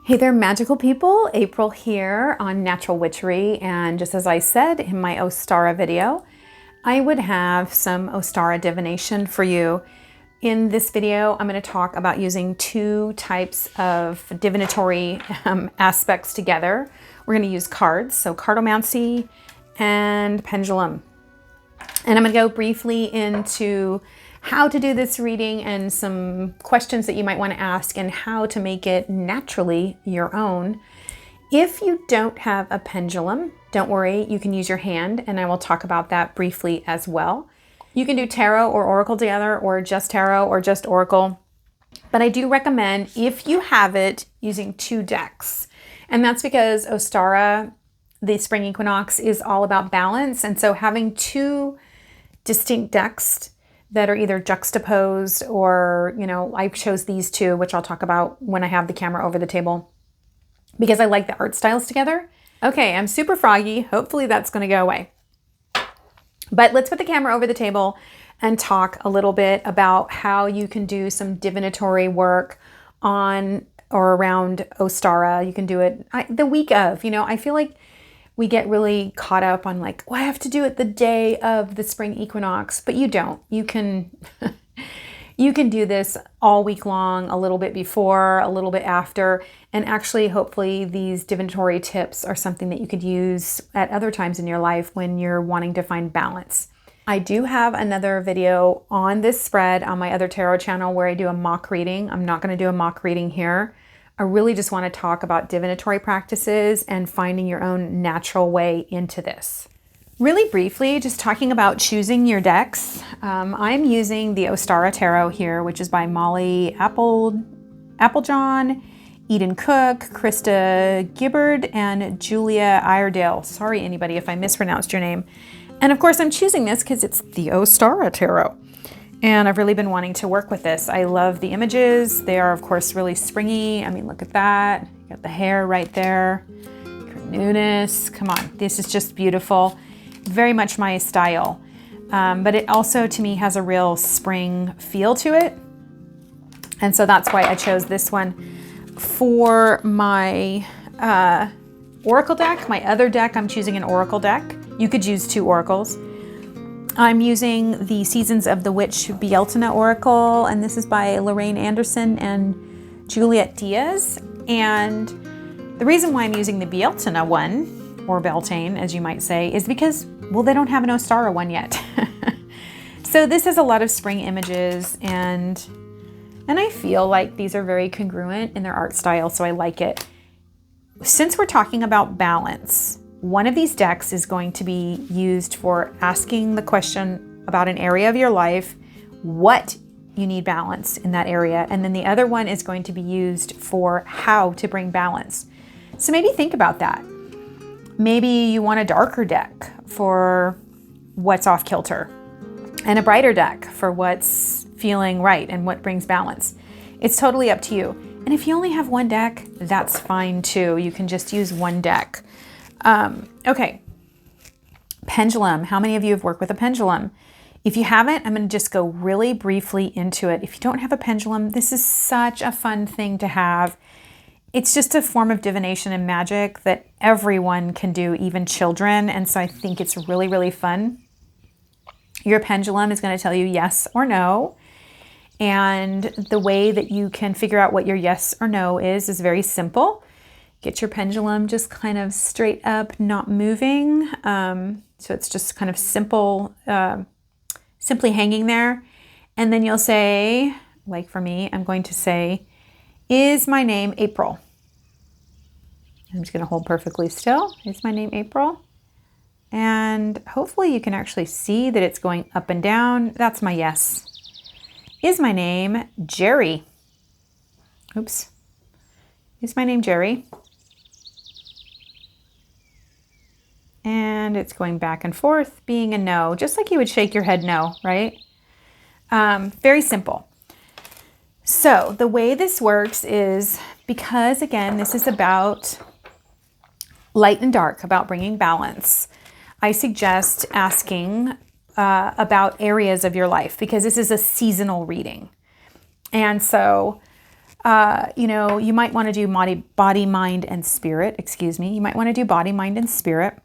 Hey there, magical people. April here on Natural Witchery, and just as I said in my Ostara video, I would have some Ostara Divination for you. In this video, I'm going to talk about using two types of divinatory aspects together. We're going to use cards, so cartomancy and pendulum. And I'm going to go briefly into how to do this reading and some questions that you might want to ask and how to make it naturally your own. If you don't have a pendulum, don't worry, you can use your hand, and I will talk about that briefly as well. You can do tarot or oracle together, or just tarot or just oracle. But I do recommend, if you have it, using two decks. And that's because Ostara, the spring equinox, is all about balance. And so having two distinct decks that are either juxtaposed or, I chose these two, which I'll talk about when I have the camera over the table, because I like the art styles together. Okay, I'm super froggy. Hopefully that's going to go away. But let's put the camera over the table and talk a little bit about how you can do some divinatory work on or around Ostara. You can do it the week of. I feel like we get really caught up on like, I have to do it the day of the spring equinox, but you don't. You can you can do this all week long, a little bit before, a little bit after, and actually hopefully these divinatory tips are something that you could use at other times in your life when you're wanting to find balance. I do have another video on this spread on my other tarot channel where I do a mock reading. I'm not going to do a mock reading here. I really just want to talk about divinatory practices and finding your own natural way into this. Really briefly, just talking about choosing your decks. I'm using the Ostara Tarot here, which is by Molly Applejohn, Eden Cook, Krista Gibbard, and Julia Iredale. Sorry, anybody, if I mispronounced your name. And of course, I'm choosing this because it's the Ostara Tarot. And I've really been wanting to work with this. I love the images. They are, of course, really springy. I mean, look at that. You got the hair right there. Newness. Come on. This is just beautiful. Very much my style. But it also, to me, has a real spring feel to it. And so that's why I chose this one. For my oracle deck, my other deck, I'm choosing an oracle deck. You could use two oracles. I'm using the Seasons of the Witch Beltane Oracle, and this is by Lorraine Anderson and Juliet Diaz. And the reason why I'm using the Beltane one, or Beltane, as you might say, is because, well, they don't have an Ostara one yet. So this has a lot of spring images, and I feel like these are very congruent in their art style, so I like it. Since we're talking about balance, one of these decks is going to be used for asking the question about an area of your life, what you need balance in that area. And then the other one is going to be used for how to bring balance. So maybe think about that. Maybe you want a darker deck for what's off kilter and a brighter deck for what's feeling right and what brings balance. It's totally up to you. And if you only have one deck, that's fine too. You can just use one deck. Okay, pendulum. How many of you have worked with a pendulum? If you haven't, I'm going to just go really briefly into it. If you don't have a pendulum, this is such a fun thing to have. It's just a form of divination and magic that everyone can do, even children. And so I think it's really, really fun. Your pendulum is going to tell you yes or no. And the way that you can figure out what your yes or no is very simple. Get your pendulum just kind of straight up, not moving. So it's just kind of simple, simply hanging there. And then you'll say, like for me, I'm going to say, is my name April? I'm just going to hold perfectly still. Is my name April? And hopefully you can actually see that it's going up and down. That's my yes. Is my name Jerry? Oops. Is my name Jerry? And it's going back and forth, being a no, just like you would shake your head no, right? Very simple. So the way this works is, because again, this is about light and dark, about bringing balance, I suggest asking about areas of your life, because this is a seasonal reading. And so You might want to do body, mind, and spirit. Excuse me. You might want to do body, mind, and spirit.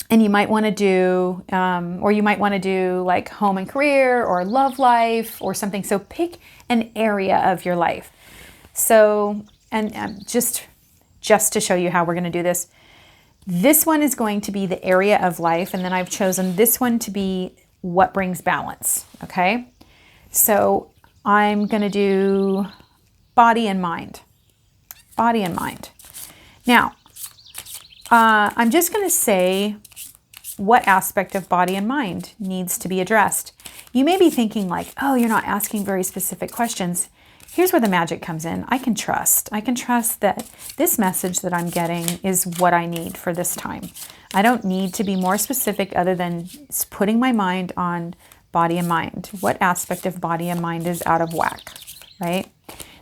And you might want to do, or you might want to do like home and career or love life or something. So pick an area of your life. So, and just to show you how we're going to do this, this one is going to be the area of life. And then I've chosen this one to be what brings balance. Okay. So I'm going to do body and mind. Body and mind. Now, I'm just going to say what aspect of body and mind needs to be addressed. You may be thinking like, oh, you're not asking very specific questions. Here's where the magic comes in. I can trust. I can trust that this message that I'm getting is what I need for this time. I don't need to be more specific other than putting my mind on body and mind. What aspect of body and mind is out of whack, right?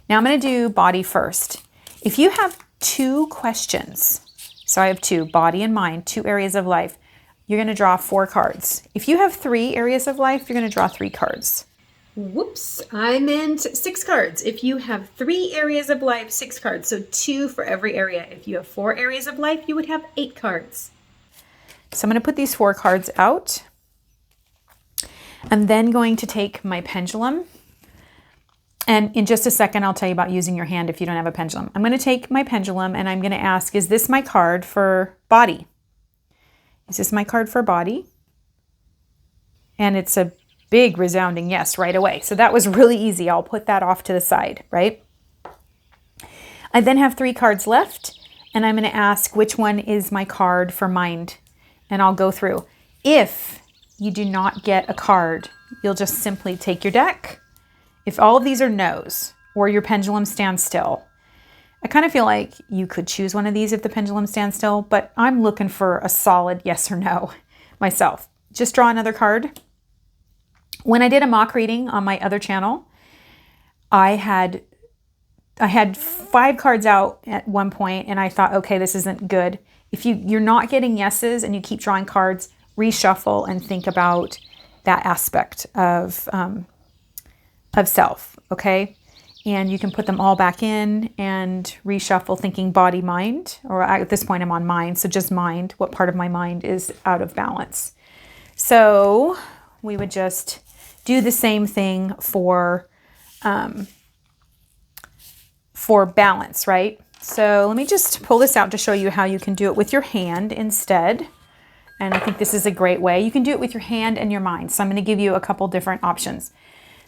Now I'm going to do body first. If you have 2 questions, so I have 2, body and mind, 2 areas of life, you're going to draw 4 cards. If you have 3 areas of life, you're going to draw 3 cards. Whoops, I meant 6 cards. If you have 3 areas of life, 6 cards. So 2 for every area. If you have 4 areas of life, you would have 8 cards. So I'm going to put these 4 cards out. I'm then going to take my pendulum. And in just a second, I'll tell you about using your hand if you don't have a pendulum. I'm going to take my pendulum and I'm going to ask, is this my card for body? Is this my card for body? And it's a big resounding yes right away. So that was really easy. I'll put that off to the side, right? I then have 3 cards left and I'm going to ask which one is my card for mind. And I'll go through. If you do not get a card, you'll just simply take your deck. If all of these are no's or your pendulum stands still, I kind of feel like you could choose one of these if the pendulum stands still, but I'm looking for a solid yes or no myself. Just draw another card. When I did a mock reading on my other channel, I had 5 cards out at one point and I thought, okay, this isn't good. If you're not getting yeses and you keep drawing cards, reshuffle and think about that aspect of self, okay? And you can put them all back in and reshuffle thinking body, mind, or at this point I'm on mind, so just mind, what part of my mind is out of balance. So we would just do the same thing for balance, right? So let me just pull this out to show you how you can do it with your hand instead. And I think this is a great way. You can do it with your hand and your mind. So I'm going to give you a couple different options.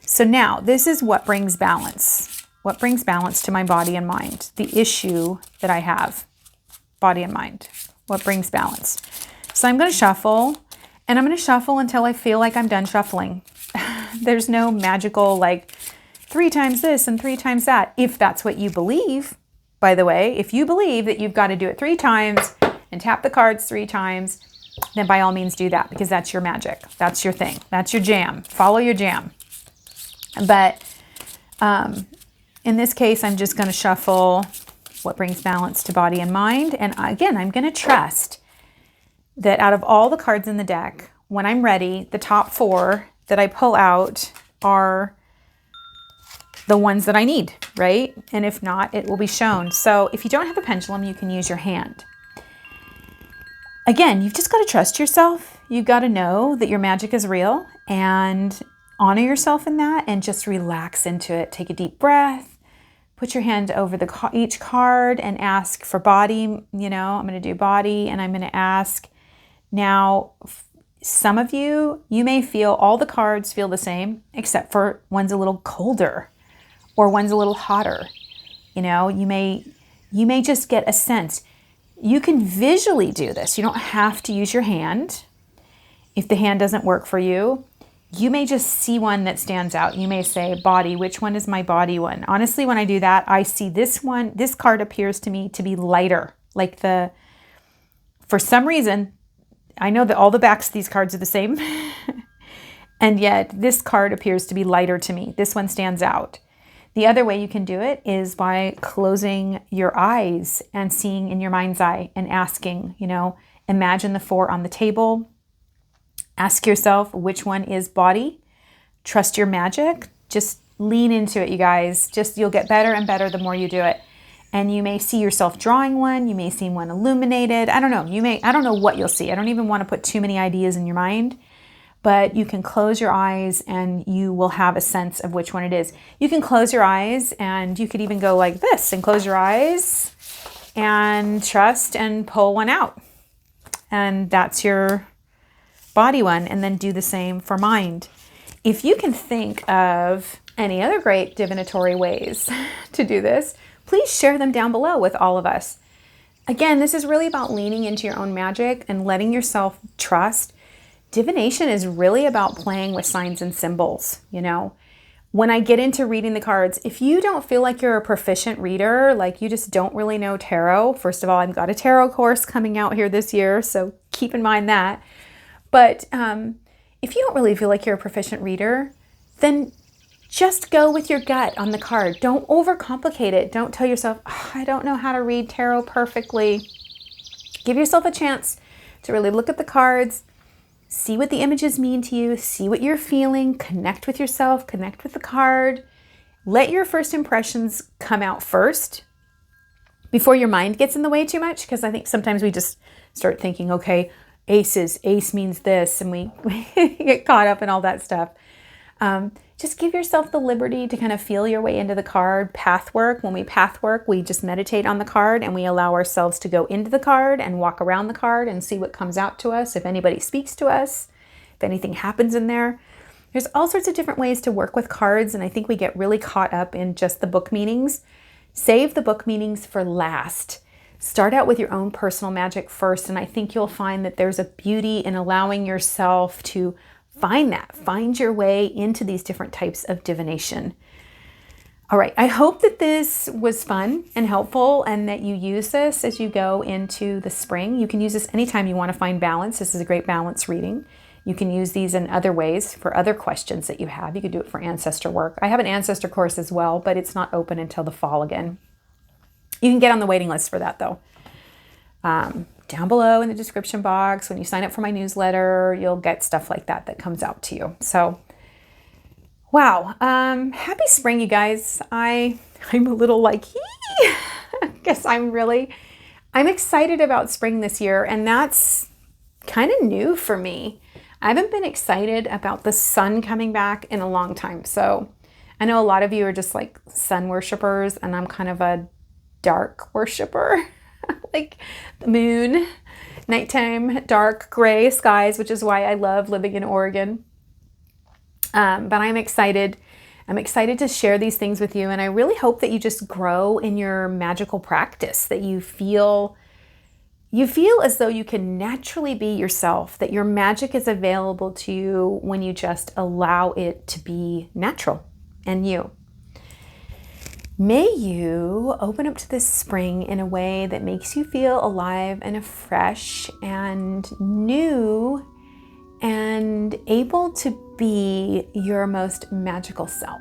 So now this is what brings balance. What brings balance to my body and mind? The issue that I have, body and mind. What brings balance? So I'm going to shuffle and I'm going to shuffle until I feel like I'm done shuffling. There's no magical like 3 times this and 3 times that. If that's what you believe, by the way, if you believe that you've got to do it 3 times and tap the cards 3 times, then by all means do that because that's your magic. That's your thing. That's your jam. Follow your jam. But in this case, I'm just going to shuffle what brings balance to body and mind. And again, I'm going to trust that out of all the cards in the deck, when I'm ready, the top 4 that I pull out are the ones that I need, right? And if not, it will be shown. So if you don't have a pendulum, you can use your hand. Again, you've just got to trust yourself. You've got to know that your magic is real and honor yourself in that and just relax into it. Take a deep breath, put your hand over each card and ask for body. You know, I'm going to do body and I'm going to ask. Now, some of you may feel all the cards feel the same, except for one's a little colder or one's a little hotter. You know, you may just get a sense. You can visually do this. You don't have to use your hand. If the hand doesn't work for you, you may just see one that stands out. You may say, body, which one is my body one? Honestly, when I do that, I see this one. This card appears to me to be lighter. Like for some reason, I know that all the backs of these cards are the same. And yet this card appears to be lighter to me. This one stands out. The other way you can do it is by closing your eyes and seeing in your mind's eye and asking, you know, imagine the 4 on the table. Ask yourself which one is body. Trust your magic. Just lean into it, you guys. Just, you'll get better and better the more you do it. And you may see yourself drawing one. You may see one illuminated. I don't know. I don't know what you'll see. I don't even want to put too many ideas in your mind, but you can close your eyes and you will have a sense of which one it is. You can close your eyes and you could even go like this and close your eyes and trust and pull one out. And that's your body one. And then do the same for mind. If you can think of any other great divinatory ways to do this, please share them down below with all of us. Again, this is really about leaning into your own magic and letting yourself trust. Divination is really about playing with signs and symbols, you know. When I get into reading the cards, if you don't feel like you're a proficient reader, like you just don't really know tarot, first of all, I've got a tarot course coming out here this year, so keep in mind that. But if you don't really feel like you're a proficient reader, then just go with your gut on the card. Don't overcomplicate it. Don't tell yourself, oh, I don't know how to read tarot perfectly. Give yourself a chance to really look at the cards, see what the images mean to you, see what you're feeling, connect with yourself, connect with the card. Let your first impressions come out first before your mind gets in the way too much, because I think sometimes we just start thinking, okay, ace means this, and we get caught up in all that stuff. Just give yourself the liberty to kind of feel your way into the card. Path work. When we path work, we just meditate on the card and we allow ourselves to go into the card and walk around the card and see what comes out to us. If anybody speaks to us, if anything happens in there. There's all sorts of different ways to work with cards, and I think we get really caught up in just the book meanings. Save the book meanings for last. Start out with your own personal magic first, and I think you'll find that there's a beauty in allowing yourself to find your way into these different types of divination. All right, I hope that this was fun and helpful and that you use this as you go into the spring. You can use this anytime you want to find balance. This is a great balance reading. You can use these in other ways for other questions that you have. You could do it for ancestor work. I have an ancestor course as well, but it's not open until the fall again. You can get on the waiting list for that though. Down below in the description box, when you sign up for my newsletter, you'll get stuff like that comes out to you. So, wow. Happy spring, you guys. I'm a little like, I guess I'm excited about spring this year, and that's kind of new for me. I haven't been excited about the sun coming back in a long time. So I know a lot of you are just like sun worshipers, and I'm kind of a dark worshiper. Like the moon, nighttime, dark gray skies, which is why I love living in Oregon. But I'm excited. I'm excited to share these things with you. And I really hope that you just grow in your magical practice, that you feel as though you can naturally be yourself, that your magic is available to you when you just allow it to be natural and you. May you open up to this spring in a way that makes you feel alive and fresh and new and able to be your most magical self.